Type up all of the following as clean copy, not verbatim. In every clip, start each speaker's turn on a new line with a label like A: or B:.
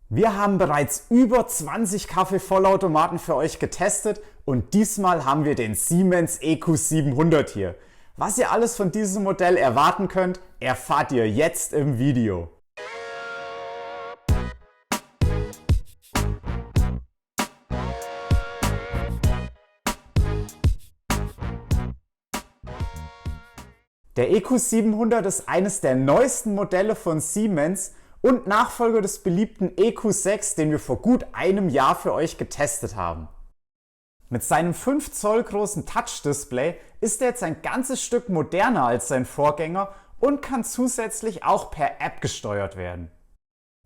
A: Wir haben bereits über 20 Kaffeevollautomaten für euch getestet und diesmal haben wir den Siemens EQ700 hier. Was ihr alles von diesem Modell erwarten könnt, erfahrt ihr jetzt im Video. Der EQ700 ist eines der neuesten Modelle von Siemens und Nachfolger des beliebten EQ6, den wir vor gut einem Jahr für euch getestet haben. Mit seinem 5 Zoll großen Touch-Display ist er jetzt ein ganzes Stück moderner als sein Vorgänger und kann zusätzlich auch per App gesteuert werden.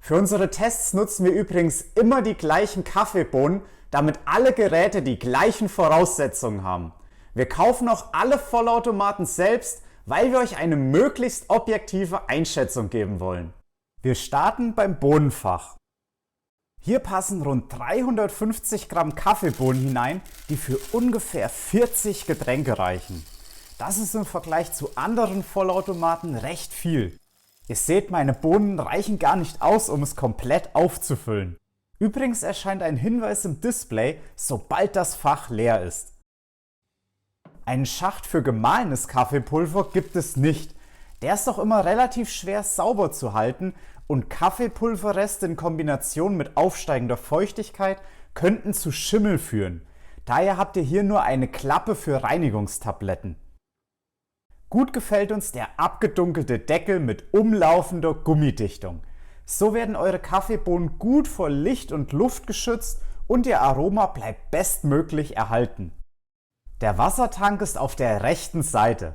A: Für unsere Tests nutzen wir übrigens immer die gleichen Kaffeebohnen, damit alle Geräte die gleichen Voraussetzungen haben. Wir kaufen auch alle Vollautomaten selbst, weil wir euch eine möglichst objektive Einschätzung geben wollen. Wir starten beim Bohnenfach. Hier passen rund 350 Gramm Kaffeebohnen hinein, die für ungefähr 40 Getränke reichen. Das ist im Vergleich zu anderen Vollautomaten recht viel. Ihr seht, meine Bohnen reichen gar nicht aus, um es komplett aufzufüllen. Übrigens erscheint ein Hinweis im Display, sobald das Fach leer ist. Einen Schacht für gemahlenes Kaffeepulver gibt es nicht. Der ist doch immer relativ schwer sauber zu halten und Kaffeepulverreste in Kombination mit aufsteigender Feuchtigkeit könnten zu Schimmel führen. Daher habt ihr hier nur eine Klappe für Reinigungstabletten. Gut gefällt uns der abgedunkelte Deckel mit umlaufender Gummidichtung. So werden eure Kaffeebohnen gut vor Licht und Luft geschützt und ihr Aroma bleibt bestmöglich erhalten. Der Wassertank ist auf der rechten Seite.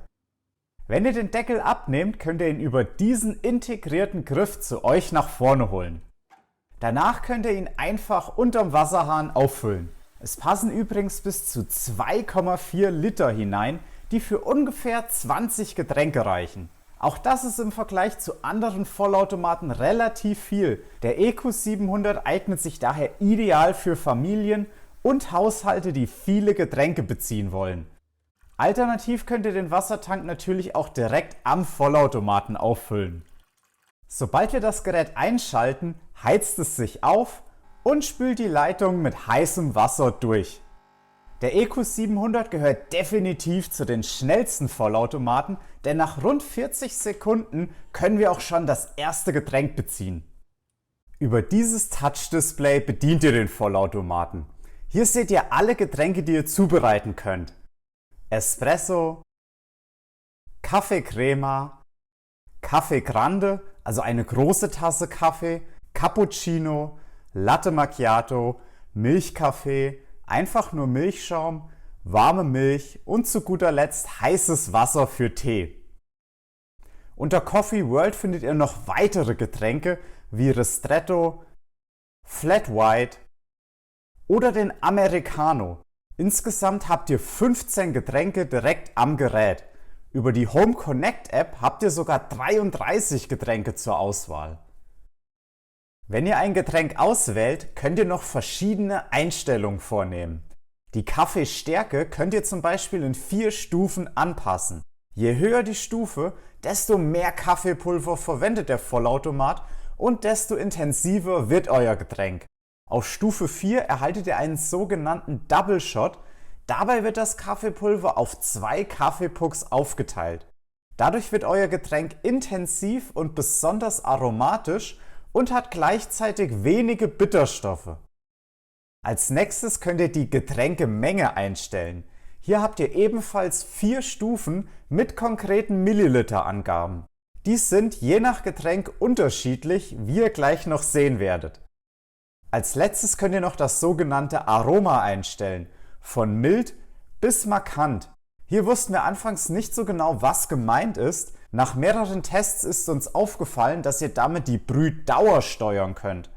A: Wenn ihr den Deckel abnehmt, könnt ihr ihn über diesen integrierten Griff zu euch nach vorne holen. Danach könnt ihr ihn einfach unterm Wasserhahn auffüllen. Es passen übrigens bis zu 2,4 Liter hinein, die für ungefähr 20 Getränke reichen. Auch das ist im Vergleich zu anderen Vollautomaten relativ viel. Der EQ700 eignet sich daher ideal für Familien und Haushalte, die viele Getränke beziehen wollen. Alternativ könnt ihr den Wassertank natürlich auch direkt am Vollautomaten auffüllen. Sobald wir das Gerät einschalten, heizt es sich auf und spült die Leitung mit heißem Wasser durch. Der EQ700 gehört definitiv zu den schnellsten Vollautomaten, denn nach rund 40 Sekunden können wir auch schon das erste Getränk beziehen. Über dieses Touch-Display bedient ihr den Vollautomaten. Hier seht ihr alle Getränke, die ihr zubereiten könnt. Espresso, Kaffee Crema, Kaffee Grande, also eine große Tasse Kaffee, Cappuccino, Latte Macchiato, Milchkaffee, einfach nur Milchschaum, warme Milch und zu guter Letzt heißes Wasser für Tee. Unter Coffee World findet ihr noch weitere Getränke wie Ristretto, Flat White oder den Americano. Insgesamt habt ihr 15 Getränke direkt am Gerät. Über die Home Connect App habt ihr sogar 33 Getränke zur Auswahl. Wenn ihr ein Getränk auswählt, könnt ihr noch verschiedene Einstellungen vornehmen. Die Kaffeestärke könnt ihr zum Beispiel in 4 Stufen anpassen. Je höher die Stufe, desto mehr Kaffeepulver verwendet der Vollautomat und desto intensiver wird euer Getränk. Auf Stufe 4 erhaltet ihr einen sogenannten Double Shot. Dabei wird das Kaffeepulver auf 2 Kaffeepucks aufgeteilt. Dadurch wird euer Getränk intensiv und besonders aromatisch und hat gleichzeitig wenige Bitterstoffe. Als nächstes könnt ihr die Getränkemenge einstellen. Hier habt ihr ebenfalls 4 Stufen mit konkreten Milliliterangaben. Dies sind je nach Getränk unterschiedlich, wie ihr gleich noch sehen werdet. Als letztes könnt ihr noch das sogenannte Aroma einstellen, von mild bis markant. Hier wussten wir anfangs nicht so genau, was gemeint ist. Nach mehreren Tests ist uns aufgefallen, dass ihr damit die Brühdauer steuern könnt.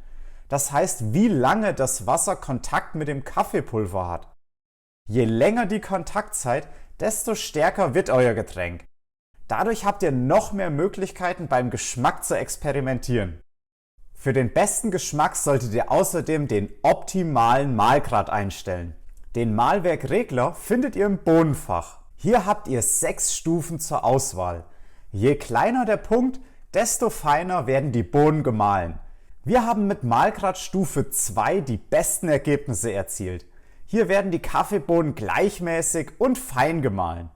A: Das heißt, wie lange das Wasser Kontakt mit dem Kaffeepulver hat. Je länger die Kontaktzeit, desto stärker wird euer Getränk. Dadurch habt ihr noch mehr Möglichkeiten beim Geschmack zu experimentieren. Für den besten Geschmack solltet ihr außerdem den optimalen Mahlgrad einstellen. Den Mahlwerkregler findet ihr im Bohnenfach. Hier habt ihr 6 Stufen zur Auswahl. Je kleiner der Punkt, desto feiner werden die Bohnen gemahlen. Wir haben mit Mahlgrad Stufe 2 die besten Ergebnisse erzielt. Hier werden die Kaffeebohnen gleichmäßig und fein gemahlen.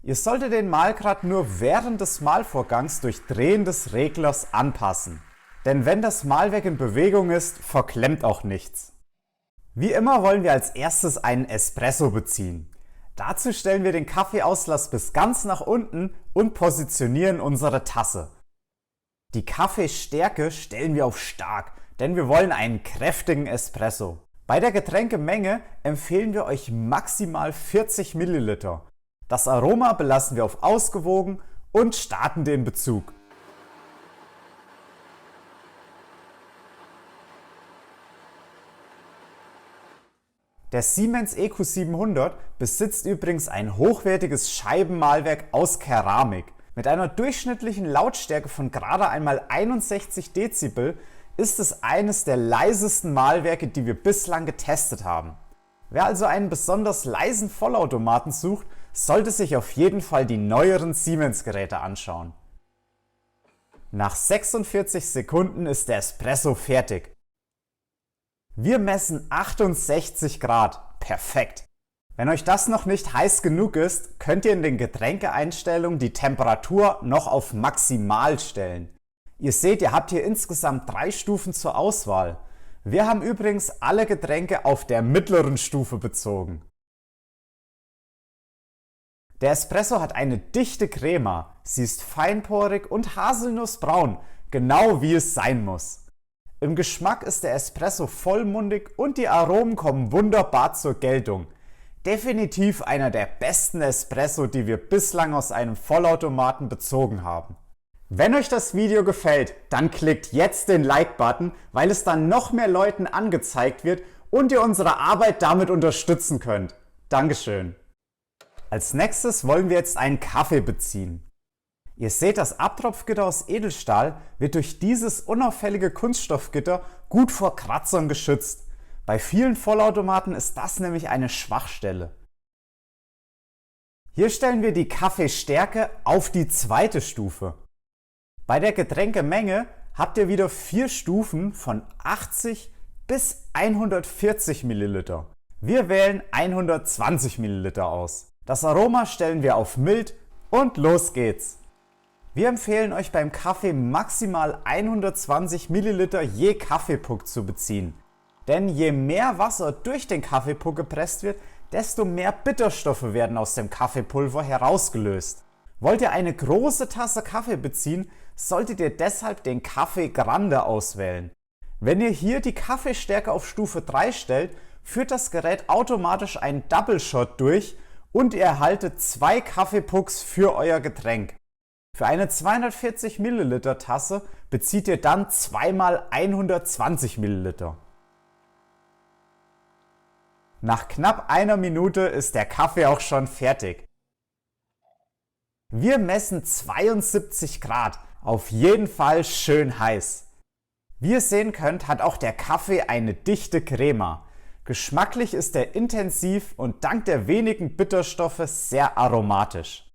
A: Ihr solltet den Mahlgrad nur während des Mahlvorgangs durch Drehen des Reglers anpassen. Denn wenn das Mahlwerk in Bewegung ist, verklemmt auch nichts. Wie immer wollen wir als erstes einen Espresso beziehen. Dazu stellen wir den Kaffeeauslass bis ganz nach unten und positionieren unsere Tasse. Die Kaffeestärke stellen wir auf stark, denn wir wollen einen kräftigen Espresso. Bei der Getränkemenge empfehlen wir euch maximal 40 Milliliter. Das Aroma belassen wir auf ausgewogen und starten den Bezug. Der Siemens EQ700 besitzt übrigens ein hochwertiges Scheibenmahlwerk aus Keramik. Mit einer durchschnittlichen Lautstärke von gerade einmal 61 Dezibel ist es eines der leisesten Mahlwerke, die wir bislang getestet haben. Wer also einen besonders leisen Vollautomaten sucht, sollte sich auf jeden Fall die neueren Siemens-Geräte anschauen. Nach 46 Sekunden ist der Espresso fertig. Wir messen 68 Grad. Perfekt! Wenn euch das noch nicht heiß genug ist, könnt ihr in den Getränkeeinstellungen die Temperatur noch auf maximal stellen. Ihr seht, ihr habt hier insgesamt 3 Stufen zur Auswahl. Wir haben übrigens alle Getränke auf der mittleren Stufe bezogen. Der Espresso hat eine dichte Crema. Sie ist feinporig und haselnussbraun, genau wie es sein muss. Im Geschmack ist der Espresso vollmundig und die Aromen kommen wunderbar zur Geltung. Definitiv einer der besten Espresso, die wir bislang aus einem Vollautomaten bezogen haben. Wenn euch das Video gefällt, dann klickt jetzt den Like-Button, weil es dann noch mehr Leuten angezeigt wird und ihr unsere Arbeit damit unterstützen könnt. Dankeschön. Als nächstes wollen wir jetzt einen Kaffee beziehen. Ihr seht, das Abtropfgitter aus Edelstahl wird durch dieses unauffällige Kunststoffgitter gut vor Kratzern geschützt. Bei vielen Vollautomaten ist das nämlich eine Schwachstelle. Hier stellen wir die Kaffeestärke auf die zweite Stufe. Bei der Getränkemenge habt ihr wieder 4 Stufen von 80 bis 140 Milliliter. Wir wählen 120 Milliliter aus. Das Aroma stellen wir auf mild und los geht's. Wir empfehlen euch beim Kaffee maximal 120 Milliliter je Kaffeepuck zu beziehen. Denn je mehr Wasser durch den Kaffeepuck gepresst wird, desto mehr Bitterstoffe werden aus dem Kaffeepulver herausgelöst. Wollt ihr eine große Tasse Kaffee beziehen, solltet ihr deshalb den Kaffee Grande auswählen. Wenn ihr hier die Kaffeestärke auf Stufe 3 stellt, führt das Gerät automatisch einen Double Shot durch und ihr erhaltet 2 Kaffeepucks für euer Getränk. Für eine 240 Milliliter Tasse bezieht ihr dann 2 mal 120 Milliliter. Nach knapp einer Minute ist der Kaffee auch schon fertig. Wir messen 72 Grad, auf jeden Fall schön heiß. Wie ihr sehen könnt, hat auch der Kaffee eine dichte Crema. Geschmacklich ist er intensiv und dank der wenigen Bitterstoffe sehr aromatisch.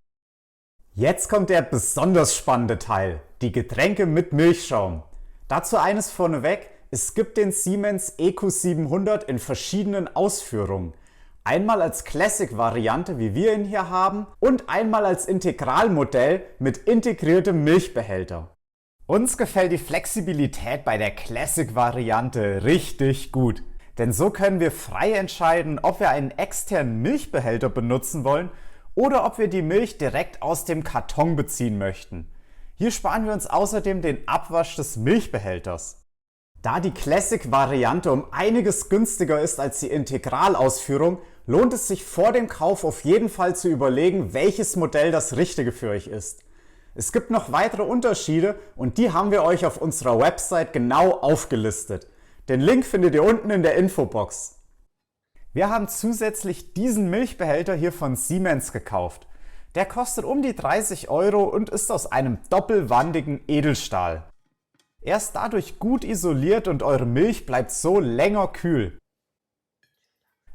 A: Jetzt kommt der besonders spannende Teil, die Getränke mit Milchschaum. Dazu eines vorneweg. Es gibt den Siemens EQ700 in verschiedenen Ausführungen. Einmal als Classic-Variante, wie wir ihn hier haben, und einmal als Integralmodell mit integriertem Milchbehälter. Uns gefällt die Flexibilität bei der Classic-Variante richtig gut. Denn so können wir frei entscheiden, ob wir einen externen Milchbehälter benutzen wollen oder ob wir die Milch direkt aus dem Karton beziehen möchten. Hier sparen wir uns außerdem den Abwasch des Milchbehälters. Da die Classic-Variante um einiges günstiger ist als die Integralausführung, lohnt es sich vor dem Kauf auf jeden Fall zu überlegen, welches Modell das richtige für euch ist. Es gibt noch weitere Unterschiede und die haben wir euch auf unserer Website genau aufgelistet. Den Link findet ihr unten in der Infobox. Wir haben zusätzlich diesen Milchbehälter hier von Siemens gekauft. Der kostet um die 30 € und ist aus einem doppelwandigen Edelstahl. Er ist dadurch gut isoliert und eure Milch bleibt so länger kühl.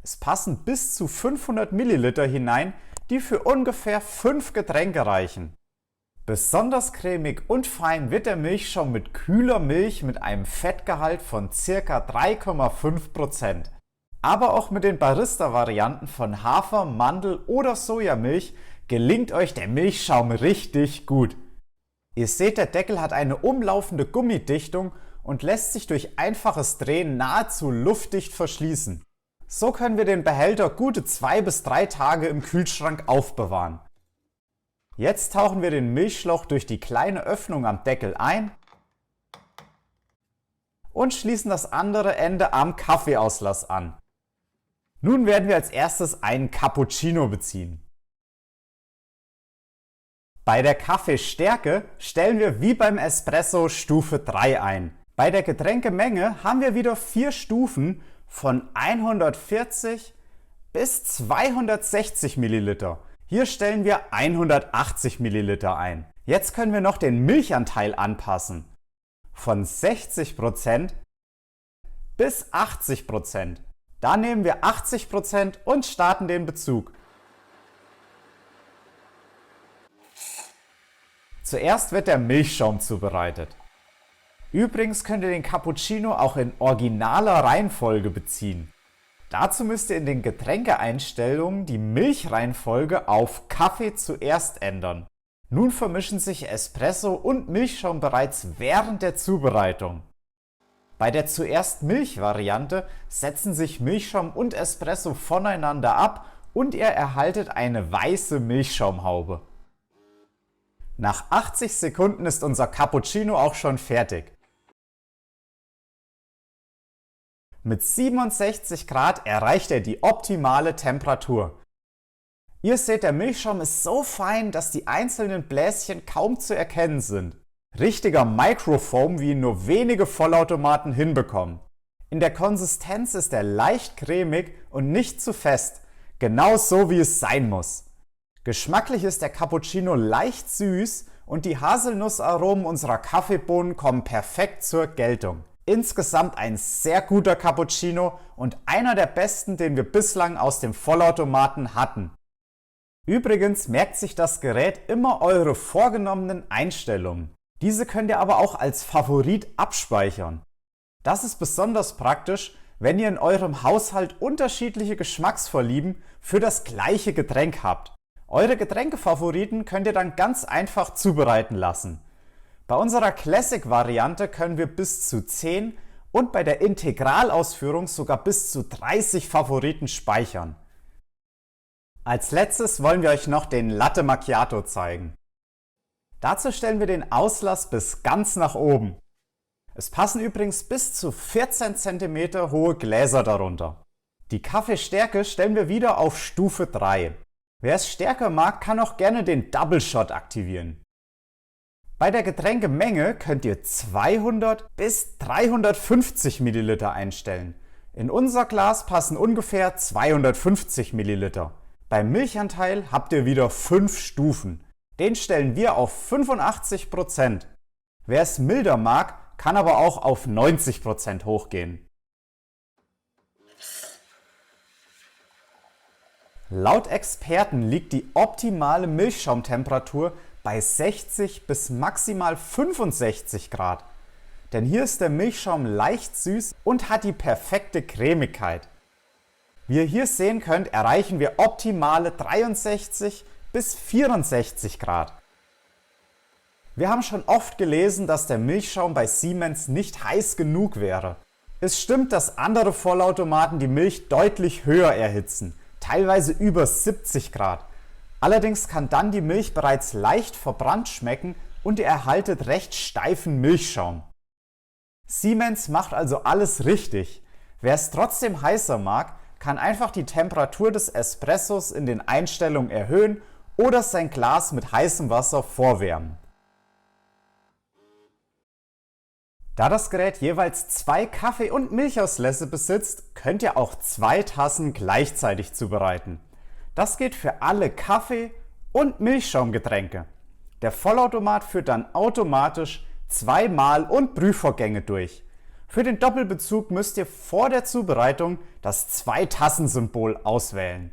A: Es passen bis zu 500 Milliliter hinein, die für ungefähr 5 Getränke reichen. Besonders cremig und fein wird der Milchschaum mit kühler Milch mit einem Fettgehalt von ca. 3,5%. Aber auch mit den Barista-Varianten von Hafer-, Mandel- oder Sojamilch gelingt euch der Milchschaum richtig gut. Ihr seht, der Deckel hat eine umlaufende Gummidichtung und lässt sich durch einfaches Drehen nahezu luftdicht verschließen. So können wir den Behälter gute 2 bis 3 Tage im Kühlschrank aufbewahren. Jetzt tauchen wir den Milchschlauch durch die kleine Öffnung am Deckel ein und schließen das andere Ende am Kaffeeauslass an. Nun werden wir als erstes einen Cappuccino beziehen. Bei der Kaffeestärke stellen wir wie beim Espresso Stufe 3 ein. Bei der Getränkemenge haben wir wieder 4 Stufen von 140 bis 260 ml. Hier stellen wir 180 ml ein. Jetzt können wir noch den Milchanteil anpassen. Von 60% bis 80%. Da nehmen wir 80% und starten den Bezug. Zuerst wird der Milchschaum zubereitet. Übrigens könnt ihr den Cappuccino auch in originaler Reihenfolge beziehen. Dazu müsst ihr in den Getränkeeinstellungen die Milchreihenfolge auf Kaffee zuerst ändern. Nun vermischen sich Espresso und Milchschaum bereits während der Zubereitung. Bei der zuerst Milch-Variante setzen sich Milchschaum und Espresso voneinander ab und ihr erhaltet eine weiße Milchschaumhaube. Nach 80 Sekunden ist unser Cappuccino auch schon fertig. Mit 67 Grad erreicht er die optimale Temperatur. Ihr seht, der Milchschaum ist so fein, dass die einzelnen Bläschen kaum zu erkennen sind. Richtiger Microfoam, wie ihn nur wenige Vollautomaten hinbekommen. In der Konsistenz ist er leicht cremig und nicht zu fest, genau so wie es sein muss. Geschmacklich ist der Cappuccino leicht süß und die Haselnussaromen unserer Kaffeebohnen kommen perfekt zur Geltung. Insgesamt ein sehr guter Cappuccino und einer der besten, den wir bislang aus dem Vollautomaten hatten. Übrigens merkt sich das Gerät immer eure vorgenommenen Einstellungen. Diese könnt ihr aber auch als Favorit abspeichern. Das ist besonders praktisch, wenn ihr in eurem Haushalt unterschiedliche Geschmacksvorlieben für das gleiche Getränk habt. Eure Getränkefavoriten könnt ihr dann ganz einfach zubereiten lassen. Bei unserer Classic-Variante können wir bis zu 10 und bei der Integralausführung sogar bis zu 30 Favoriten speichern. Als letztes wollen wir euch noch den Latte Macchiato zeigen. Dazu stellen wir den Auslass bis ganz nach oben. Es passen übrigens bis zu 14 cm hohe Gläser darunter. Die Kaffeestärke stellen wir wieder auf Stufe 3. Wer es stärker mag, kann auch gerne den Double Shot aktivieren. Bei der Getränkemenge könnt ihr 200 bis 350 ml einstellen. In unser Glas passen ungefähr 250 ml. Beim Milchanteil habt ihr wieder 5 Stufen. Den stellen wir auf 85%. Wer es milder mag, kann aber auch auf 90% hochgehen. Laut Experten liegt die optimale Milchschaumtemperatur bei 60 bis maximal 65 Grad. Denn hier ist der Milchschaum leicht süß und hat die perfekte Cremigkeit. Wie ihr hier sehen könnt, erreichen wir optimale 63 bis 64 Grad. Wir haben schon oft gelesen, dass der Milchschaum bei Siemens nicht heiß genug wäre. Es stimmt, dass andere Vollautomaten die Milch deutlich höher erhitzen, teilweise über 70 Grad. Allerdings kann dann die Milch bereits leicht verbrannt schmecken und ihr erhaltet recht steifen Milchschaum. Siemens macht also alles richtig. Wer es trotzdem heißer mag, kann einfach die Temperatur des Espressos in den Einstellungen erhöhen oder sein Glas mit heißem Wasser vorwärmen. Da das Gerät jeweils 2 Kaffee- und Milchauslässe besitzt, könnt ihr auch 2 Tassen gleichzeitig zubereiten. Das geht für alle Kaffee- und Milchschaumgetränke. Der Vollautomat führt dann automatisch 2 Mahl- und Brühvorgänge durch. Für den Doppelbezug müsst ihr vor der Zubereitung das 2-Tassen-Symbol auswählen.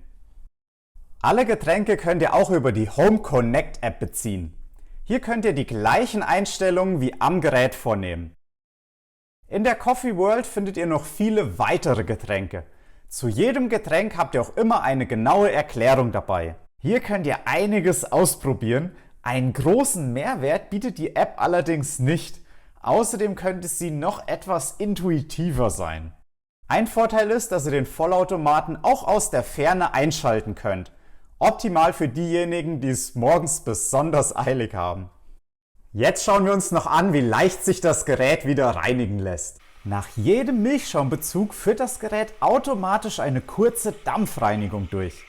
A: Alle Getränke könnt ihr auch über die Home Connect App beziehen. Hier könnt ihr die gleichen Einstellungen wie am Gerät vornehmen. In der Coffee World findet ihr noch viele weitere Getränke. Zu jedem Getränk habt ihr auch immer eine genaue Erklärung dabei. Hier könnt ihr einiges ausprobieren. Einen großen Mehrwert bietet die App allerdings nicht. Außerdem könnte sie noch etwas intuitiver sein. Ein Vorteil ist, dass ihr den Vollautomaten auch aus der Ferne einschalten könnt. Optimal für diejenigen, die es morgens besonders eilig haben. Jetzt schauen wir uns noch an, wie leicht sich das Gerät wieder reinigen lässt. Nach jedem Milchschaumbezug führt das Gerät automatisch eine kurze Dampfreinigung durch.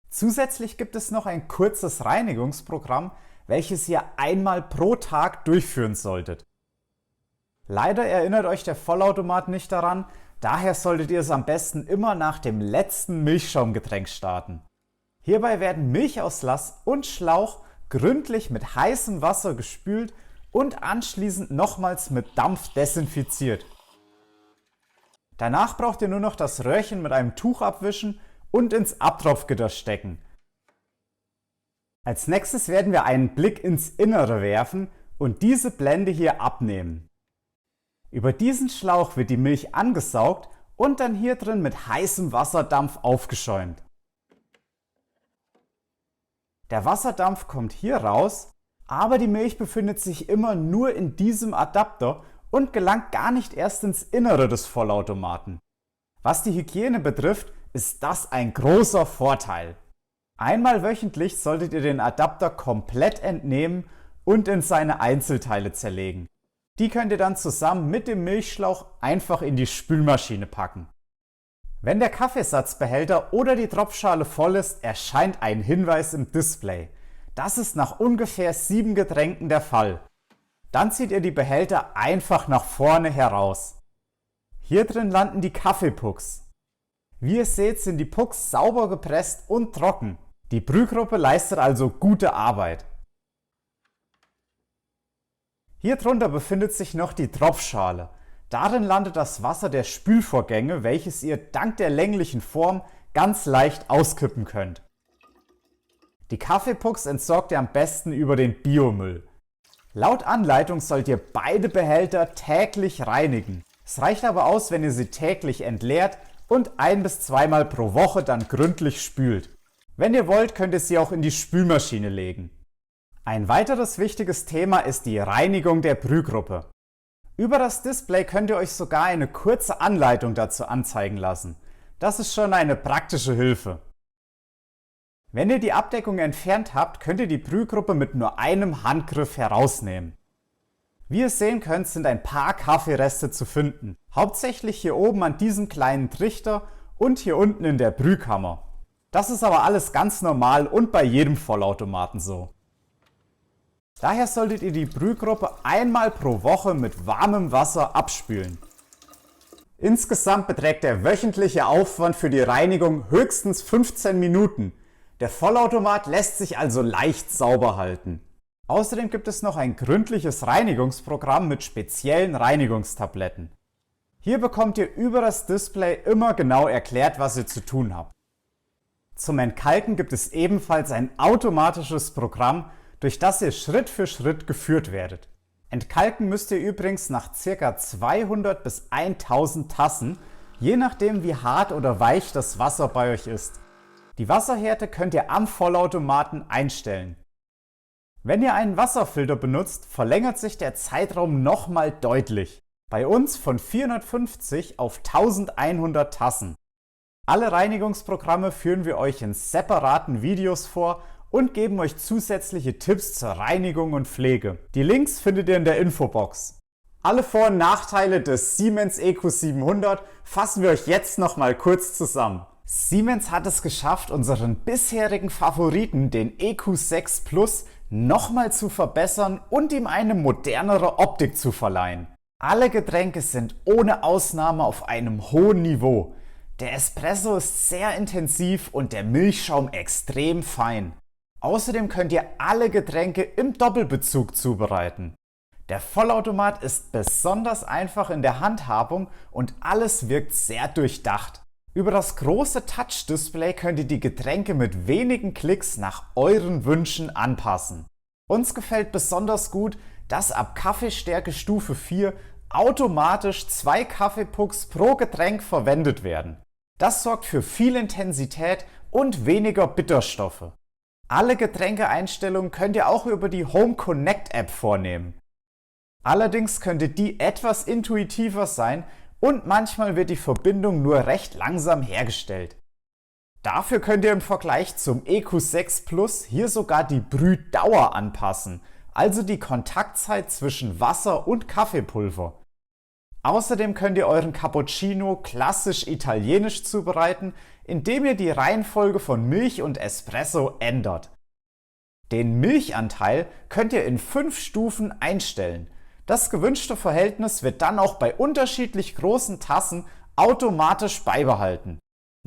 A: Zusätzlich gibt es noch ein kurzes Reinigungsprogramm, welches ihr einmal pro Tag durchführen solltet. Leider erinnert euch der Vollautomat nicht daran, daher solltet ihr es am besten immer nach dem letzten Milchschaumgetränk starten. Hierbei werden Milchauslass und Schlauch gründlich mit heißem Wasser gespült und anschließend nochmals mit Dampf desinfiziert. Danach braucht ihr nur noch das Röhrchen mit einem Tuch abwischen und ins Abtropfgitter stecken. Als nächstes werden wir einen Blick ins Innere werfen und diese Blende hier abnehmen. Über diesen Schlauch wird die Milch angesaugt und dann hier drin mit heißem Wasserdampf aufgeschäumt. Der Wasserdampf kommt hier raus, aber die Milch befindet sich immer nur in diesem Adapter und gelangt gar nicht erst ins Innere des Vollautomaten. Was die Hygiene betrifft, ist das ein großer Vorteil. Einmal wöchentlich solltet ihr den Adapter komplett entnehmen und in seine Einzelteile zerlegen. Die könnt ihr dann zusammen mit dem Milchschlauch einfach in die Spülmaschine packen. Wenn der Kaffeesatzbehälter oder die Tropfschale voll ist, erscheint ein Hinweis im Display. Das ist nach ungefähr 7 Getränken der Fall. Dann zieht ihr die Behälter einfach nach vorne heraus. Hier drin landen die Kaffeepucks. Wie ihr seht, sind die Pucks sauber gepresst und trocken. Die Brühgruppe leistet also gute Arbeit. Hier drunter befindet sich noch die Tropfschale. Darin landet das Wasser der Spülvorgänge, welches ihr dank der länglichen Form ganz leicht auskippen könnt. Die Kaffeepucks entsorgt ihr am besten über den Biomüll. Laut Anleitung sollt ihr beide Behälter täglich reinigen. Es reicht aber aus, wenn ihr sie täglich entleert und 1- bis 2-mal pro Woche dann gründlich spült. Wenn ihr wollt, könnt ihr sie auch in die Spülmaschine legen. Ein weiteres wichtiges Thema ist die Reinigung der Brühgruppe. Über das Display könnt ihr euch sogar eine kurze Anleitung dazu anzeigen lassen. Das ist schon eine praktische Hilfe. Wenn ihr die Abdeckung entfernt habt, könnt ihr die Brühgruppe mit nur einem Handgriff herausnehmen. Wie ihr sehen könnt, sind ein paar Kaffeereste zu finden. Hauptsächlich hier oben an diesem kleinen Trichter und hier unten in der Brühkammer. Das ist aber alles ganz normal und bei jedem Vollautomaten so. Daher solltet ihr die Brühgruppe einmal pro Woche mit warmem Wasser abspülen. Insgesamt beträgt der wöchentliche Aufwand für die Reinigung höchstens 15 Minuten. Der Vollautomat lässt sich also leicht sauber halten. Außerdem gibt es noch ein gründliches Reinigungsprogramm mit speziellen Reinigungstabletten. Hier bekommt ihr über das Display immer genau erklärt, was ihr zu tun habt. Zum Entkalken gibt es ebenfalls ein automatisches Programm, durch das ihr Schritt für Schritt geführt werdet. Entkalken müsst ihr übrigens nach ca. 200 bis 1000 Tassen, je nachdem wie hart oder weich das Wasser bei euch ist. Die Wasserhärte könnt ihr am Vollautomaten einstellen. Wenn ihr einen Wasserfilter benutzt, verlängert sich der Zeitraum nochmal deutlich. Bei uns von 450 auf 1100 Tassen. Alle Reinigungsprogramme führen wir euch in separaten Videos vor und geben euch zusätzliche Tipps zur Reinigung und Pflege. Die Links findet ihr in der Infobox. Alle Vor- und Nachteile des Siemens EQ700 fassen wir euch jetzt nochmal kurz zusammen. Siemens hat es geschafft, unseren bisherigen Favoriten, den EQ6 Plus, nochmal zu verbessern und ihm eine modernere Optik zu verleihen. Alle Getränke sind ohne Ausnahme auf einem hohen Niveau. Der Espresso ist sehr intensiv und der Milchschaum extrem fein. Außerdem könnt ihr alle Getränke im Doppelbezug zubereiten. Der Vollautomat ist besonders einfach in der Handhabung und alles wirkt sehr durchdacht. Über das große Touch-Display könnt ihr die Getränke mit wenigen Klicks nach euren Wünschen anpassen. Uns gefällt besonders gut, dass ab Kaffeestärke Stufe 4 automatisch 2 Kaffeepucks pro Getränk verwendet werden. Das sorgt für viel Intensität und weniger Bitterstoffe. Alle Getränkeeinstellungen könnt ihr auch über die Home Connect App vornehmen. Allerdings könnte die etwas intuitiver sein und manchmal wird die Verbindung nur recht langsam hergestellt. Dafür könnt ihr im Vergleich zum EQ6 Plus hier sogar die Brühdauer anpassen, also die Kontaktzeit zwischen Wasser und Kaffeepulver. Außerdem könnt ihr euren Cappuccino klassisch italienisch zubereiten, indem ihr die Reihenfolge von Milch und Espresso ändert. Den Milchanteil könnt ihr in 5 Stufen einstellen. Das gewünschte Verhältnis wird dann auch bei unterschiedlich großen Tassen automatisch beibehalten.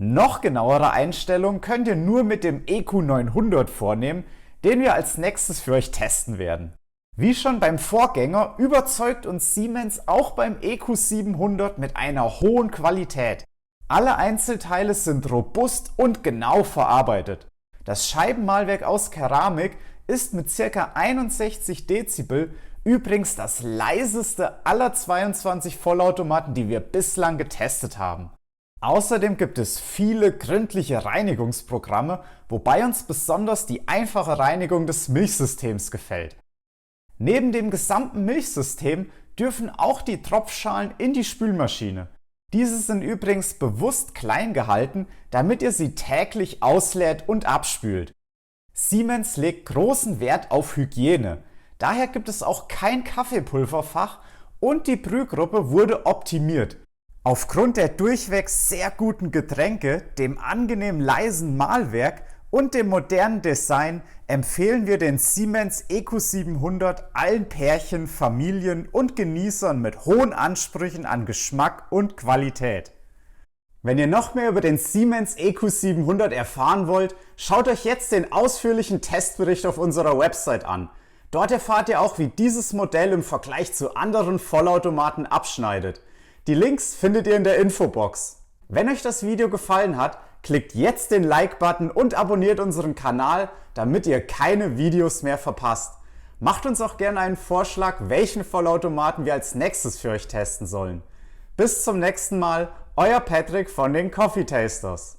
A: Noch genauere Einstellungen könnt ihr nur mit dem EQ900 vornehmen, den wir als nächstes für euch testen werden. Wie schon beim Vorgänger überzeugt uns Siemens auch beim EQ700 mit einer hohen Qualität. Alle Einzelteile sind robust und genau verarbeitet. Das Scheibenmahlwerk aus Keramik ist mit ca. 61 Dezibel übrigens das leiseste aller 22 Vollautomaten, die wir bislang getestet haben. Außerdem gibt es viele gründliche Reinigungsprogramme, wobei uns besonders die einfache Reinigung des Milchsystems gefällt. Neben dem gesamten Milchsystem dürfen auch die Tropfschalen in die Spülmaschine. Diese sind übrigens bewusst klein gehalten, damit ihr sie täglich ausleert und abspült. Siemens legt großen Wert auf Hygiene. Daher gibt es auch kein Kaffeepulverfach und die Brühgruppe wurde optimiert. Aufgrund der durchweg sehr guten Getränke, dem angenehm leisen Mahlwerk und dem modernen Design empfehlen wir den Siemens EQ700 allen Pärchen, Familien und Genießern mit hohen Ansprüchen an Geschmack und Qualität. Wenn ihr noch mehr über den Siemens EQ700 erfahren wollt, schaut euch jetzt den ausführlichen Testbericht auf unserer Website an. Dort erfahrt ihr auch, wie dieses Modell im Vergleich zu anderen Vollautomaten abschneidet. Die Links findet ihr in der Infobox. Wenn euch das Video gefallen hat, klickt jetzt den Like-Button und abonniert unseren Kanal, damit ihr keine Videos mehr verpasst. Macht uns auch gerne einen Vorschlag, welchen Vollautomaten wir als nächstes für euch testen sollen. Bis zum nächsten Mal, euer Patrick von den Coffee Tasters.